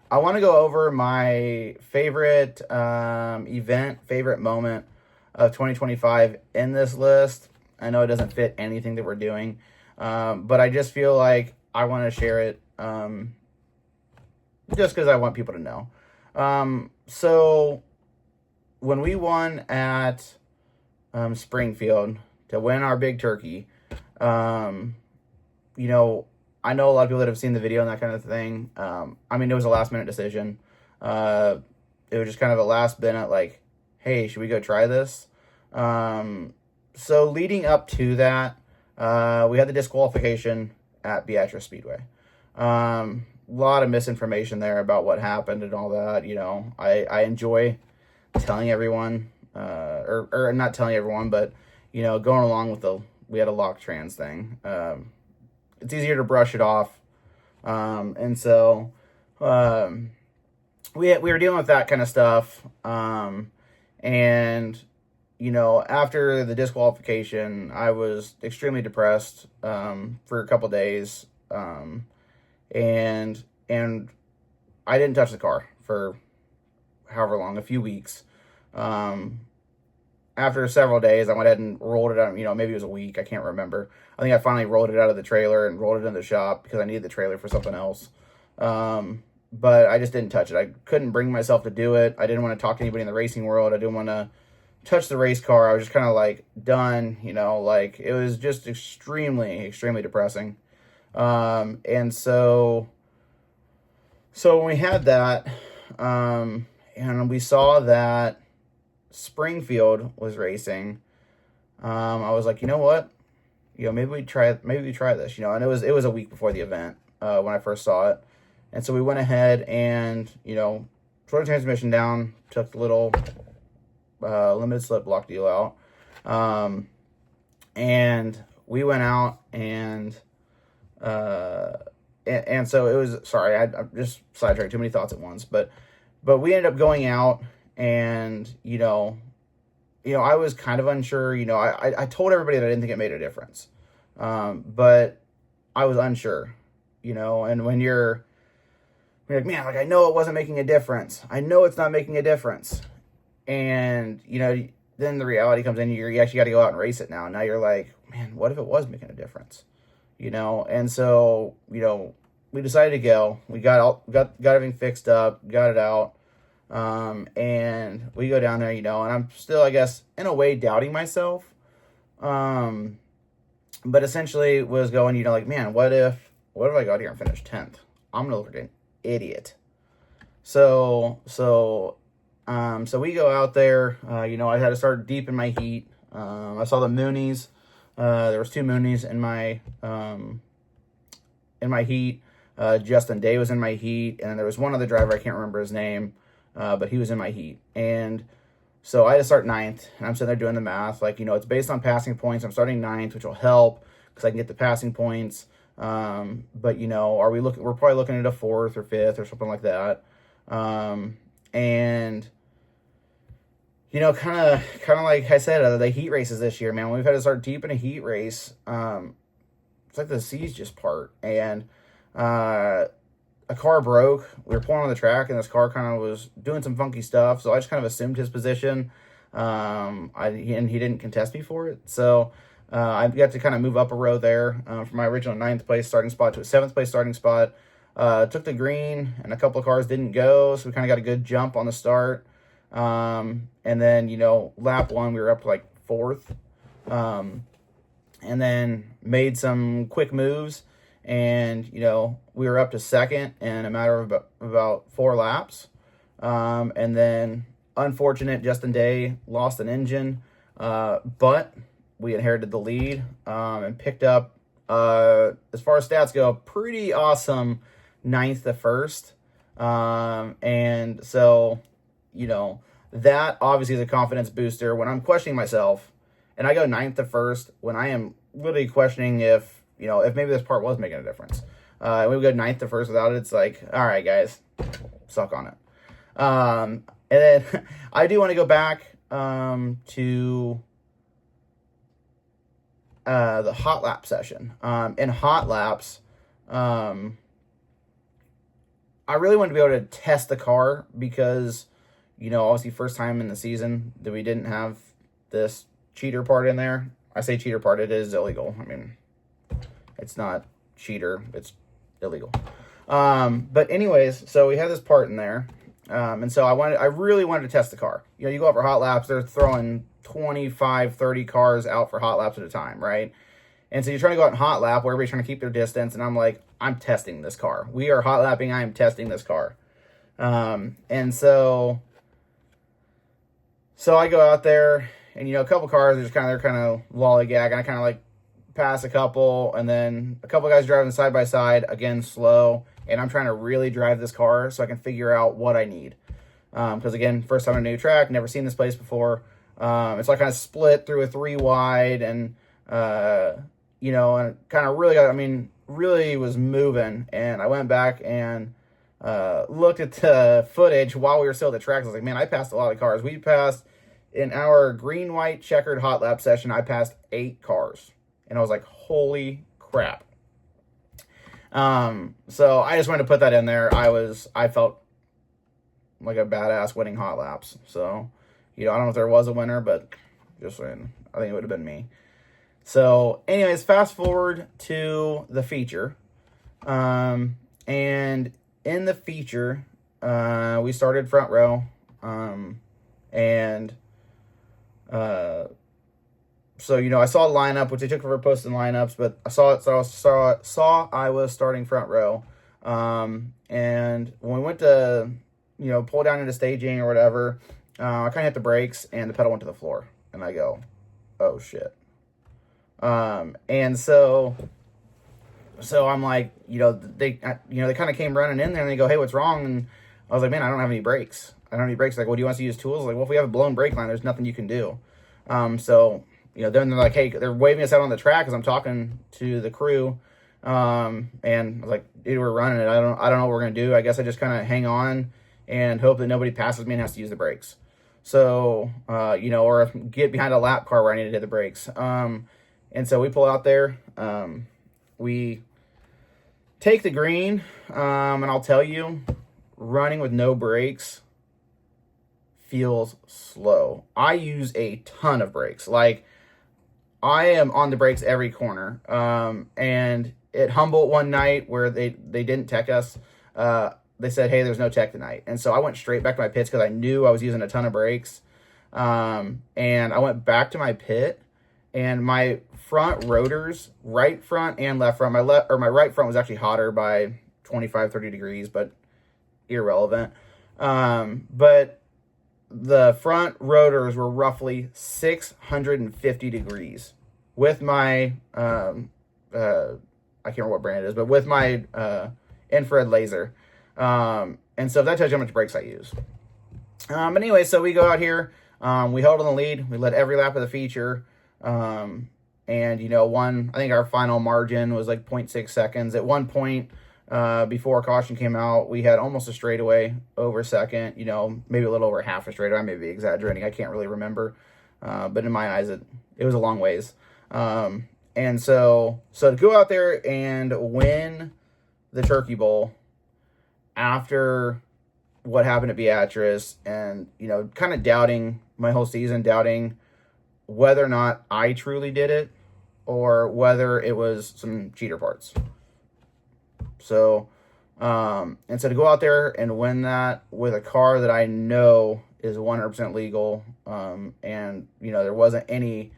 I want to go over my favorite favorite moment of 2025 in this list. I know it doesn't fit anything that we're doing, but I just feel like I want to share it just because I want people to know. So when we won at Springfield to win our big turkey, um, you know, I know a lot of people that have seen the video and that kind of thing. I mean, it was a last minute decision. Uh, it was just kind of a last minute, like, hey, should we go try this? Um, so leading up to that, we had the disqualification at Beatrice Speedway. A lot of misinformation there about what happened and all that. I enjoy telling everyone, or not telling everyone, but going along with we had a lock trans thing. It's easier to brush it off. And so um, we were dealing with that kind of stuff. And after the disqualification, I was extremely depressed for a couple days. And I didn't touch the car for however long, a few weeks. Um, After several days, I went ahead and rolled it out. Maybe it was a week. I can't remember. I think I finally rolled it out of the trailer and rolled it in the shop because I needed the trailer for something else. But I just didn't touch it. I couldn't bring myself to do it. I didn't want to talk to anybody in the racing world. I didn't want to touch the race car. I was just kind of like done. Like it was just extremely, extremely depressing. And so when we had that, and we saw that Springfield was racing, I was like, you know what? Maybe we try this, and it was a week before the event, when I first saw it. And so we went ahead and, tore the transmission down, took the little, limited slip block deal out. And we went out and so it was, sorry, I'm just sidetracked, too many thoughts at once, but we ended up going out and, I was kind of unsure. I told everybody that I didn't think it made a difference. But I was unsure, and when you're like, man, like I know it wasn't making a difference. I know it's not making a difference. And, then the reality comes in, you actually got to go out and race it now. Now you're like, man, what if it was making a difference? And so, we decided to go. We got everything fixed up, got it out. And we go down there, and I'm still, I guess, in a way doubting myself. But essentially was going, like, man, what if I got here and finished 10th? I'm going to look like an idiot. So we go out there, I had to start deep in my heat. I saw the Moonies. There was two Moonies in my heat. Justin Day was in my heat, and then there was one other driver, I can't remember his name, but he was in my heat. And so I had to start ninth, and I'm sitting there doing the math. Like, it's based on passing points. I'm starting ninth, which will help because I can get the passing points. But, we're probably looking at a fourth or fifth or something like that. And, kind of like I said, the heat races this year, man, we've had to start deep in a heat race. It's like the seas just part. And a car broke. We were pulling on the track, and this car kind of was doing some funky stuff. So I just kind of assumed his position. And he didn't contest me for it. So I got to kind of move up a row there from my original 9th place starting spot to a 7th place starting spot. Took the green, and a couple of cars didn't go, so we kind of got a good jump on the start. And then, lap one, we were up to like 4th. And then made some quick moves, and, we were up to 2nd in a matter of about 4 laps. And then, unfortunate, Justin Day lost an engine, but we inherited the lead, and picked up, as far as stats go, pretty awesome 9th to 1st. And so, that obviously is a confidence booster when I'm questioning myself, and I go 9th to 1st when I am literally questioning if maybe this part was making a difference. And we go 9th to 1st without it. It's like, all right, guys, suck on it. And then I do want to go back to the hot lap session. In hot laps, I really wanted to be able to test the car because, obviously first time in the season that we didn't have this cheater part in there. I say cheater part, it is illegal. I mean, it's not cheater, it's illegal. But anyways, so we had this part in there. And so I really wanted to test the car. You go out for hot laps, they're throwing 25, 30 cars out for hot laps at a time, right? And so you're trying to go out in hot lap where everybody's trying to keep their distance. And I'm like, I'm testing this car. We are hot lapping. I am testing this car. And so I go out there and, a couple cars are just they're kind of lollygag. And I kind of like pass a couple, and then a couple guys driving side by side, again, slow. And I'm trying to really drive this car so I can figure out what I need. Because again, first time on a new track, never seen this place before. And so I kind of split through a 3 wide and, and kind of really was moving. And I went back and looked at the footage while we were still at the track. I was like, man, I passed a lot of cars. We passed, in our green, white, checkered hot lap session, I passed 8 cars. And I was like, holy crap. So I just wanted to put that in there. I felt like a badass winning hot laps. So, I don't know if there was a winner, but just saying, I think it would have been me. So anyways, fast forward to the feature. And in the feature, we started front row. So, I saw a lineup, which they took for posting lineups, but I saw I was starting front row. And when we went to, pull down into staging or whatever, I kind of hit the brakes and the pedal went to the floor. And I go, oh shit. And so I'm like, they kind of came running in there and they go, hey, what's wrong? And I was like, man, I don't have any brakes. Like, well, do you want us to use tools? Like, well, if we have a blown brake line, there's nothing you can do. Then they're like, hey, they're waving us out on the track as I'm talking to the crew. And I was like, dude, we're running it. I don't know what we're going to do. I guess I just kind of hang on and hope that nobody passes me and has to use the brakes. So, or get behind a lap car where I need to hit the brakes. And so we pull out there. We take the green. And I'll tell you, running with no brakes feels slow. I use a ton of brakes. Like, I am on the brakes every corner. And at Humboldt one night where they didn't tech us, they said, hey, there's no tech tonight. And so I went straight back to my pits because I knew I was using a ton of brakes. And I went back to my pit, and my front rotors, right front and left front, my right front was actually hotter by 25, 30 degrees, but irrelevant. But the front rotors were roughly 650 degrees with my, I can't remember what brand it is, but with my infrared laser. And so that tells you how much brakes I use. But anyway, so we go out here, we held on the lead, we led every lap of the feature. And I think our final margin was like 0.6 seconds. At one point, before caution came out, we had almost a straightaway over second, maybe a little over half a straightaway. I may be exaggerating. I can't really remember. But in my eyes, it was a long ways. And so to go out there and win the Turkey Bowl after what happened at Beatrice and, kind of doubting my whole season, doubting whether or not I truly did it or whether it was some cheater parts. So, and so to go out there and win that with a car that I know is 100% legal, and, there wasn't any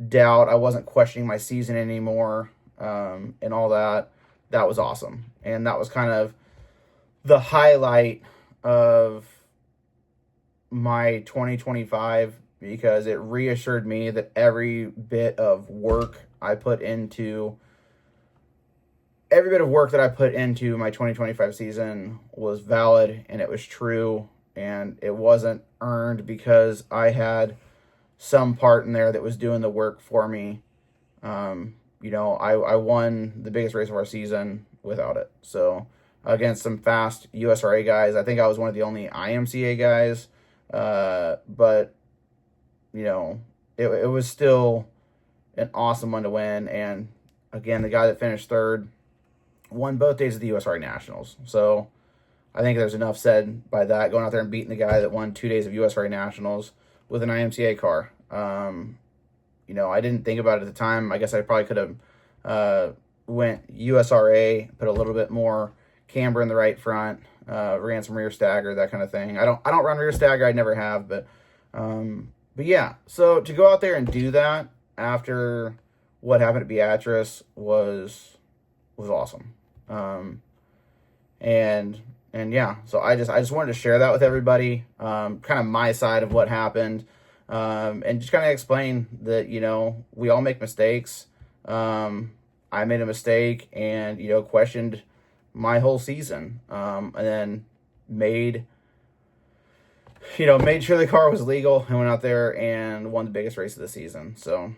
doubt, I wasn't questioning my season anymore, and all that was awesome. And that was kind of the highlight of my 2025, because it reassured me that every bit of work that I put into my 2025 season was valid, and it was true, and it wasn't earned because I had some part in there that was doing the work for me. I won the biggest race of our season without it. So against some fast USRA guys, I think I was one of the only IMCA guys, but it was still an awesome one to win. And again, the guy that finished third won both days of the USRA Nationals. So I think there's enough said by that, going out there and beating the guy that won 2 days of USRA Nationals with an IMCA car. You know, I didn't think about it at the time. I guess I probably could have went USRA, put a little bit more camber in the right front, ran some rear stagger, that kind of thing. I don't run rear stagger. I never have, but yeah. So to go out there and do that after what happened at Beatrice was awesome. And yeah, so I just wanted to share that with everybody, kind of my side of what happened, and just kind of explain that, you know, we all make mistakes. I made a mistake and, you know, questioned my whole season, and then made sure the car was legal and went out there and won the biggest race of the season. So